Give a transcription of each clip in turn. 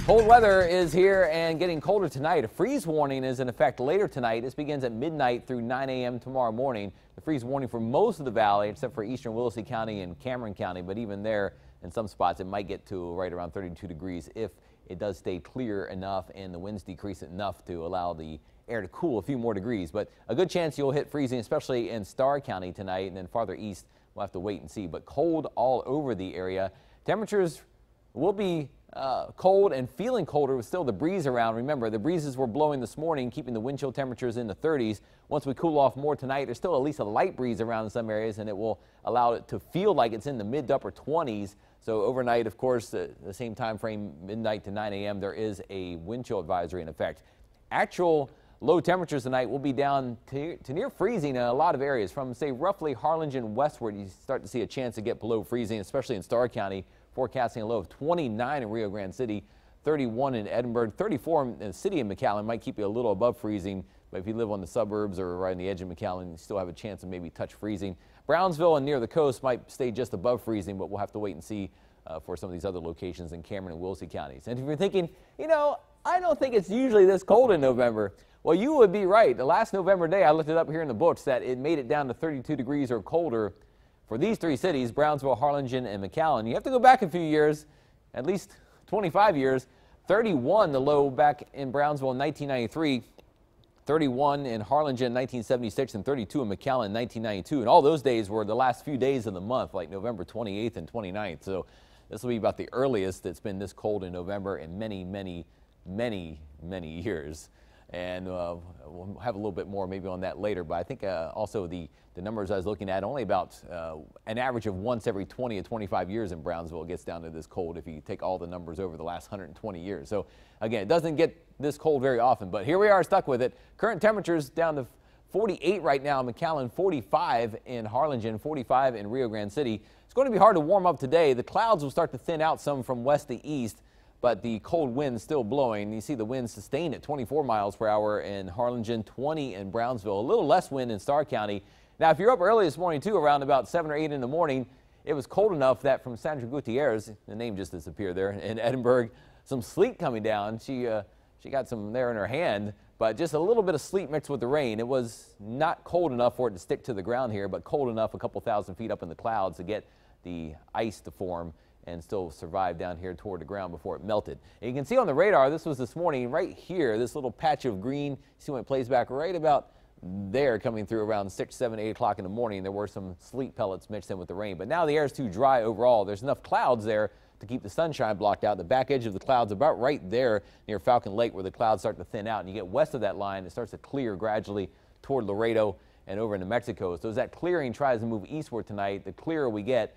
Cold weather is here and getting colder tonight. A freeze warning is in effect later tonight. This begins at midnight through 9 a.m. tomorrow morning. The freeze warning for most of the valley, except for eastern Willacy County and Cameron County. But even there, in some spots, it might get to right around 32 degrees if it does stay clear enough and the winds decrease enough to allow the air to cool a few more degrees. But a good chance you'll hit freezing, especially in Starr County tonight, and then farther east, we'll have to wait and see. But cold all over the area. Temperatures will be cold and feeling colder with still the breeze around. Remember, the breezes were blowing this morning, keeping the wind chill temperatures in the 30s. Once we cool off more tonight, there's still at least a light breeze around in some areas, and it will allow it to feel like it's in the mid to upper 20s. So overnight, of course, the same time frame, midnight to 9 a.m., there is a wind chill advisory in effect. Actual low temperatures tonight will be down to near freezing in a lot of areas. From, say, roughly Harlingen westward, you start to see a chance to get below freezing, especially in Starr County. Forecasting a low of 29 in Rio Grande City, 31 in Edinburgh, 34 in the city of McAllen. Might keep you a little above freezing, but if you live on the suburbs or right on the edge of McAllen, you still have a chance of maybe touch freezing. Brownsville and near the coast might stay just above freezing, but we'll have to wait and see for some of these other locations in Cameron and Willacy counties. And if you're thinking, you know, I don't think it's usually this cold in November, well, you would be right. The last November day, I looked it up here in the books, that it made it down to 32 degrees or colder for these three cities, Brownsville, Harlingen, and McAllen. You have to go back a few years, at least 25 years. 31 the low back in Brownsville in 1993, 31 in Harlingen in 1976, and 32 in McAllen in 1992. And all those days were the last few days of the month, like November 28th and 29th. So this will be about the earliest it's been this cold in November in many, many, many, many years. And we'll have a little bit more maybe on that later. But I think also the numbers I was looking at, only about an average of once every 20 to 25 years in Brownsville it gets down to this cold if you take all the numbers over the last 120 years. So again, it doesn't get this cold very often, but here we are stuck with it. Current temperatures down to 48 right now in McAllen, 45 in Harlingen, 45 in Rio Grande City. It's going to be hard to warm up today. The clouds will start to thin out some from west to east, but the cold wind still blowing. You see the wind sustained at 24 miles per hour in Harlingen, 20 in Brownsville. A little less wind in Starr County. Now, if you're up early this morning, too, around about 7 or 8 in the morning, it was cold enough that from Sandra Gutierrez, the name just disappeared there, in Edinburgh, some sleet coming down. She got some there in her hand, but just a little bit of sleet mixed with the rain. It was not cold enough for it to stick to the ground here, but cold enough a couple thousand feet up in the clouds to get the ice to form and still survive down here toward the ground before it melted. And you can see on the radar, this was this morning, right here, this little patch of green. See when it plays back right about there, coming through around 6, 7, 8 o'clock in the morning. There were some sleet pellets mixed in with the rain, but now the air is too dry overall. There's enough clouds there to keep the sunshine blocked out. The back edge of the clouds about right there near Falcon Lake, where the clouds start to thin out, and you get west of that line, it starts to clear gradually toward Laredo and over into Mexico. So as that clearing tries to move eastward tonight, the clearer we get,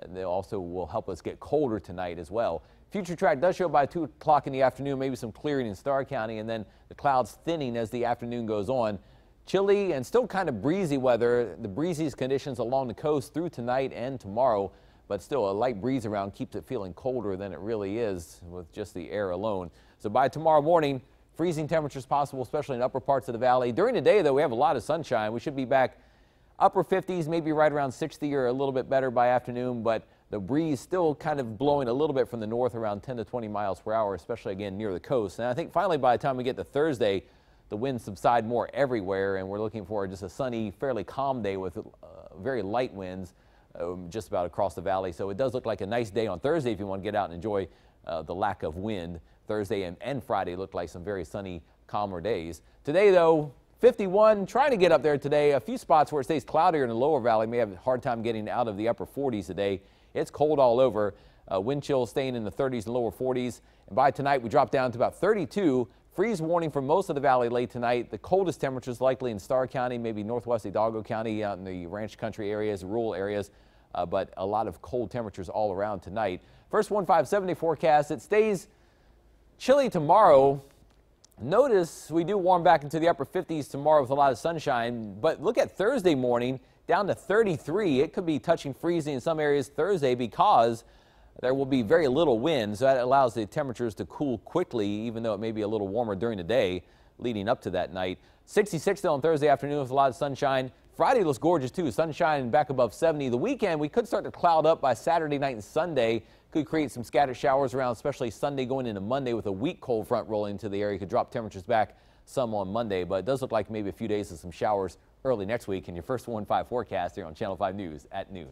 they also will help us get colder tonight as well. Future track does show by 2 o'clock in the afternoon, maybe some clearing in Starr County, and then the clouds thinning as the afternoon goes on. Chilly and still kind of breezy weather. The breeziest conditions along the coast through tonight and tomorrow, but still a light breeze around keeps it feeling colder than it really is with just the air alone. So by tomorrow morning, freezing temperatures possible, especially in upper parts of the valley. During the day, though, we have a lot of sunshine. We should be back upper 50s, maybe right around 60 or a little bit better by afternoon, but the breeze still kind of blowing a little bit from the north around 10 to 20 miles per hour, especially again near the coast. And I think finally by the time we get to Thursday, the winds subside more everywhere, and we're looking for just a sunny, fairly calm day with very light winds just about across the valley. So it does look like a nice day on Thursday if you want to get out and enjoy the lack of wind. Thursday and Friday look like some very sunny, calmer days. Today, though, 51, trying to get up there today. A few spots where it stays cloudier in the lower valley. May have a hard time getting out of the upper 40s today. It's cold all over. Wind chill staying in the 30s and lower 40s. And by tonight, we drop down to about 32. Freeze warning for most of the valley late tonight. The coldest temperatures likely in Starr County, maybe northwest Hidalgo County, out in the ranch country areas, rural areas, but a lot of cold temperatures all around tonight. First 1570 forecast, it stays chilly tomorrow. Notice we do warm back into the upper 50s tomorrow with a lot of sunshine, but look at Thursday morning, down to 33. It could be touching freezing in some areas Thursday because there will be very little wind, so that allows the temperatures to cool quickly, even though it may be a little warmer during the day leading up to that night. 66 though on Thursday afternoon with a lot of sunshine. Friday looks gorgeous too. Sunshine back above 70. The weekend, we could start to cloud up by Saturday night and Sunday. Could create some scattered showers around, especially Sunday going into Monday with a weak cold front rolling into the area. Could drop temperatures back some on Monday, but it does look like maybe a few days of some showers early next week. And your first 1-5 forecast here on Channel 5 News at noon.